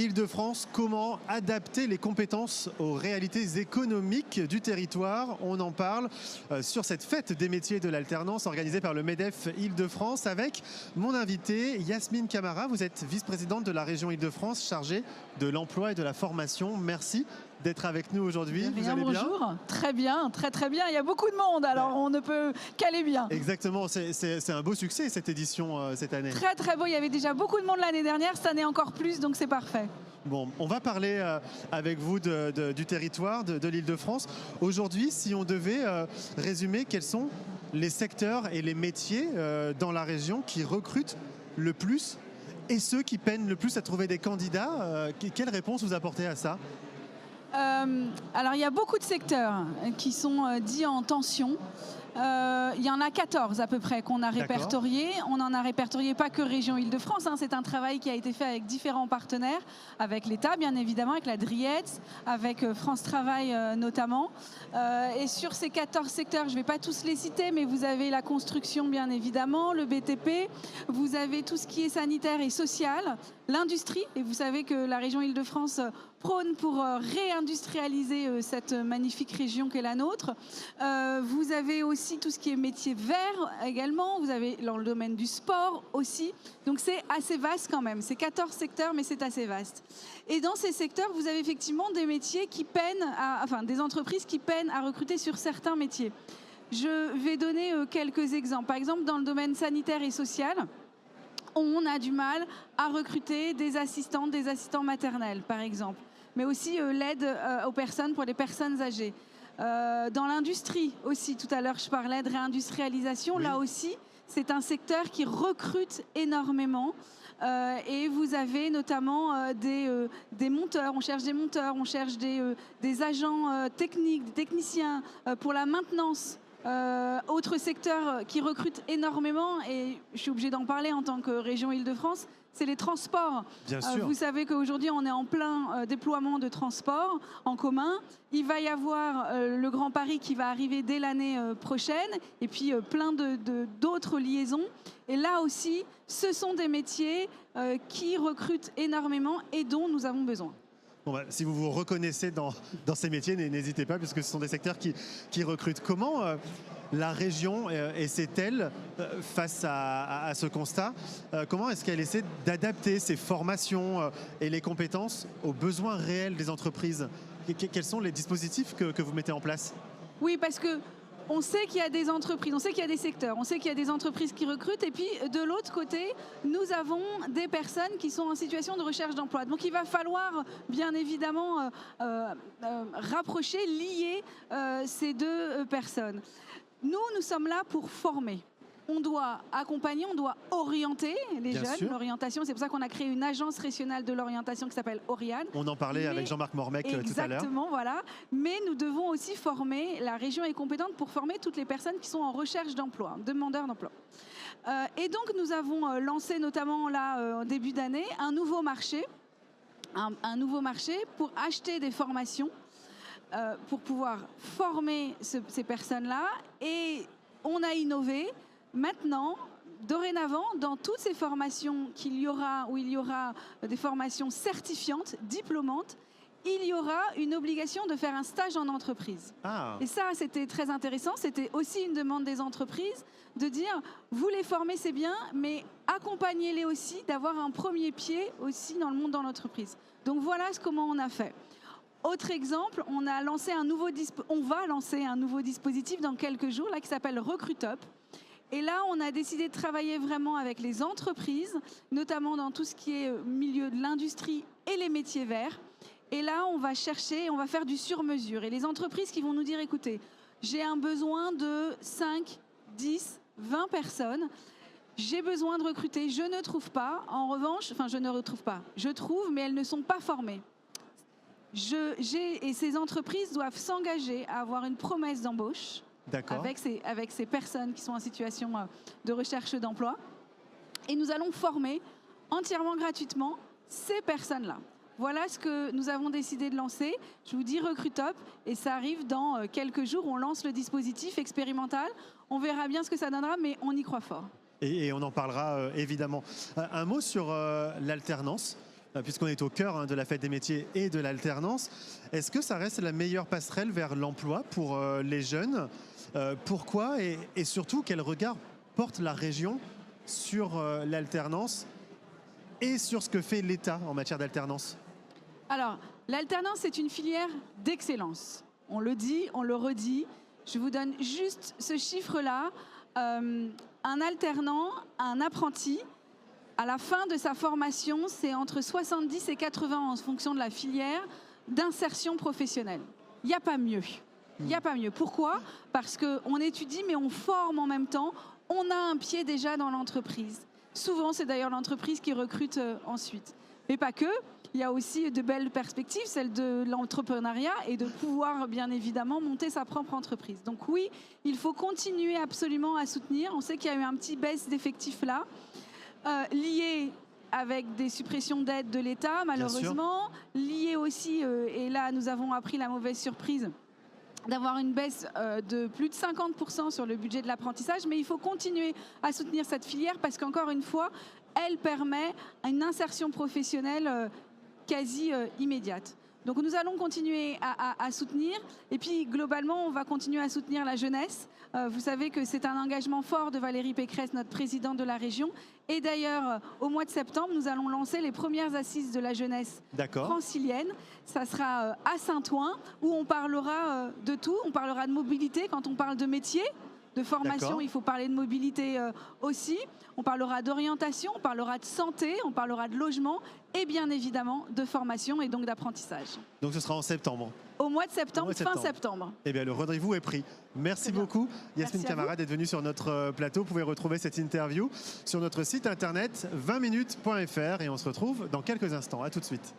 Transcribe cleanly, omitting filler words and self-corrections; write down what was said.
Île-de-France, comment adapter les compétences aux réalités économiques du territoire? On en parle sur cette fête des métiers de l'alternance organisée par le MEDEF Île-de-France avec mon invité Yasmine Camara. Vous êtes vice-présidente de la région Île-de-France chargée de l'emploi et de la formation. Merci d'être avec nous aujourd'hui. Vous allez bien? Bonjour, très bien, très bien. Il y a beaucoup de monde, alors on ne peut qu'aller bien. Exactement, c'est un beau succès cette édition cette année. Très beau, il y avait déjà beaucoup de monde l'année dernière, cette année encore plus, donc c'est parfait. Bon, on va parler avec vous du territoire, de l'Île-de-France. Aujourd'hui, si on devait résumer quels sont les secteurs et les métiers dans la région qui recrutent le plus et ceux qui peinent le plus à trouver des candidats, quelle réponse vous apportez à ça? Alors il y a beaucoup de secteurs qui sont dits en tension. Il y en a 14 à peu près qu'on a répertoriés. On n'en a répertorié pas que région Île-de-France. C'est un travail qui a été fait avec différents partenaires, avec l'État bien évidemment, avec la DRIET, avec France Travail notamment. Et sur ces 14 secteurs, je ne vais pas tous les citer, mais vous avez la construction bien évidemment, le BTP, vous avez tout ce qui est sanitaire et social, l'industrie, et vous savez que la région Île-de-France prône pour réindustrialiser cette magnifique région qu'est la nôtre. Vous avez aussi tout ce qui est métier vert également, vous avez dans le domaine du sport aussi, donc c'est assez vaste quand même, c'est 14 secteurs mais c'est assez vaste. Et dans ces secteurs, vous avez effectivement des métiers qui peinent, des entreprises qui peinent à recruter sur certains métiers. Je vais donner quelques exemples. Par exemple, dans le domaine sanitaire et social, on a du mal à recruter des assistantes, des assistants maternels, par exemple, mais aussi l'aide aux personnes pour les personnes âgées. Dans l'industrie aussi, tout à l'heure, je parlais de réindustrialisation. Oui. Là aussi, c'est un secteur qui recrute énormément. Et vous avez notamment des monteurs, on cherche des monteurs, on cherche des agents techniques, des techniciens pour la maintenance. Autre secteur qui recrute énormément, et je suis obligée d'en parler en tant que région Île-de-France, c'est les transports. Bien sûr. Vous savez qu'aujourd'hui, on est en plein déploiement de transports en commun. Il va y avoir le Grand Paris qui va arriver dès l'année prochaine, et puis plein d'autres liaisons. Et là aussi, ce sont des métiers qui recrutent énormément et dont nous avons besoin. Bon bah, si vous vous reconnaissez dans ces métiers, n'hésitez pas, puisque ce sont des secteurs qui recrutent. Comment la région essaie-t-elle, face à ce constat, comment est-ce qu'elle essaie d'adapter ses formations et les compétences aux besoins réels des entreprises? Quels sont les dispositifs que vous mettez en place? Oui, parce que on sait qu'il y a des entreprises, on sait qu'il y a des secteurs, on sait qu'il y a des entreprises qui recrutent, et puis de l'autre côté, nous avons des personnes qui sont en situation de recherche d'emploi. Donc il va falloir bien évidemment rapprocher, lier ces deux personnes. Nous sommes là pour former. On doit accompagner, on doit orienter les jeunes. L'orientation, c'est pour ça qu'on a créé une agence régionale de l'orientation qui s'appelle Oriane. On en parlait avec Jean-Marc Mormec tout à l'heure. Exactement, voilà. Mais nous devons aussi former, la région est compétente pour former toutes les personnes qui sont en recherche d'emploi, demandeurs d'emploi. Et donc nous avons lancé notamment là, en début d'année, un nouveau marché. Un nouveau marché pour acheter des formations, pour pouvoir former ces personnes-là. Et on a innové. Maintenant, dorénavant, dans toutes ces formations où il y aura des formations certifiantes, diplômantes, il y aura une obligation de faire un stage en entreprise. Ah. Et ça, c'était très intéressant. C'était aussi une demande des entreprises de dire, vous les formez, c'est bien, mais accompagnez-les aussi d'avoir un premier pied aussi dans le monde de l'entreprise. Donc voilà comment on a fait. Autre exemple, on va lancer un nouveau dispositif dans quelques jours là, qui s'appelle Recrutup. Et là, on a décidé de travailler vraiment avec les entreprises, notamment dans tout ce qui est milieu de l'industrie et les métiers verts. Et là, on va chercher, on va faire du sur-mesure. Et les entreprises qui vont nous dire, écoutez, j'ai un besoin de 5, 10, 20 personnes. J'ai besoin de recruter, je ne trouve pas. En revanche, je ne retrouve pas. Je trouve, mais elles ne sont pas formées. Et ces entreprises doivent s'engager à avoir une promesse d'embauche. Avec ces personnes qui sont en situation de recherche d'emploi. Et nous allons former entièrement gratuitement ces personnes-là. Voilà ce que nous avons décidé de lancer. Je vous dis Recrutup, et ça arrive dans quelques jours. On lance le dispositif expérimental. On verra bien ce que ça donnera, mais on y croit fort. Et on en parlera évidemment. Un mot sur l'alternance. puisqu'on est au cœur de la fête des métiers et de l'alternance. Est-ce que ça reste la meilleure passerelle vers l'emploi pour les jeunes? Pourquoi et surtout, quel regard porte la région sur l'alternance et sur ce que fait l'État en matière d'alternance? Alors, l'alternance est une filière d'excellence. On le dit, on le redit. Je vous donne juste ce chiffre-là. Un alternant, un apprenti, à la fin de sa formation, c'est entre 70 et 80 en fonction de la filière d'insertion professionnelle. Il n'y a pas mieux. Il n'y a pas mieux. Pourquoi? Parce qu'on étudie, mais on forme en même temps. On a un pied déjà dans l'entreprise. Souvent, c'est d'ailleurs l'entreprise qui recrute ensuite. Mais pas que. Il y a aussi de belles perspectives, celle de l'entrepreneuriat et de pouvoir, bien évidemment, monter sa propre entreprise. Donc oui, il faut continuer absolument à soutenir. On sait qu'il y a eu un petit baisse d'effectifs là, lié avec des suppressions d'aides de l'État, malheureusement, lié aussi, et là nous avons appris la mauvaise surprise, d'avoir une baisse de plus de 50% sur le budget de l'apprentissage, mais il faut continuer à soutenir cette filière parce qu'encore une fois, elle permet une insertion professionnelle quasi immédiate. Donc nous allons continuer à soutenir et puis globalement on va continuer à soutenir la jeunesse. Vous savez que c'est un engagement fort de Valérie Pécresse, notre présidente de la région. Et d'ailleurs au mois de septembre nous allons lancer les premières assises de la jeunesse francilienne. Ça sera à Saint-Ouen où on parlera de tout. On parlera de mobilité quand on parle de métier. De formation, il faut parler de mobilité aussi. On parlera d'orientation, on parlera de santé, on parlera de logement et bien évidemment de formation et donc d'apprentissage. Donc ce sera en septembre? Au mois de septembre, fin septembre. Eh bien, le rendez-vous est pris. Merci beaucoup, Yasmine Camara, d'être venue sur notre plateau. Vous pouvez retrouver cette interview sur notre site internet 20minutes.fr et on se retrouve dans quelques instants. À tout de suite.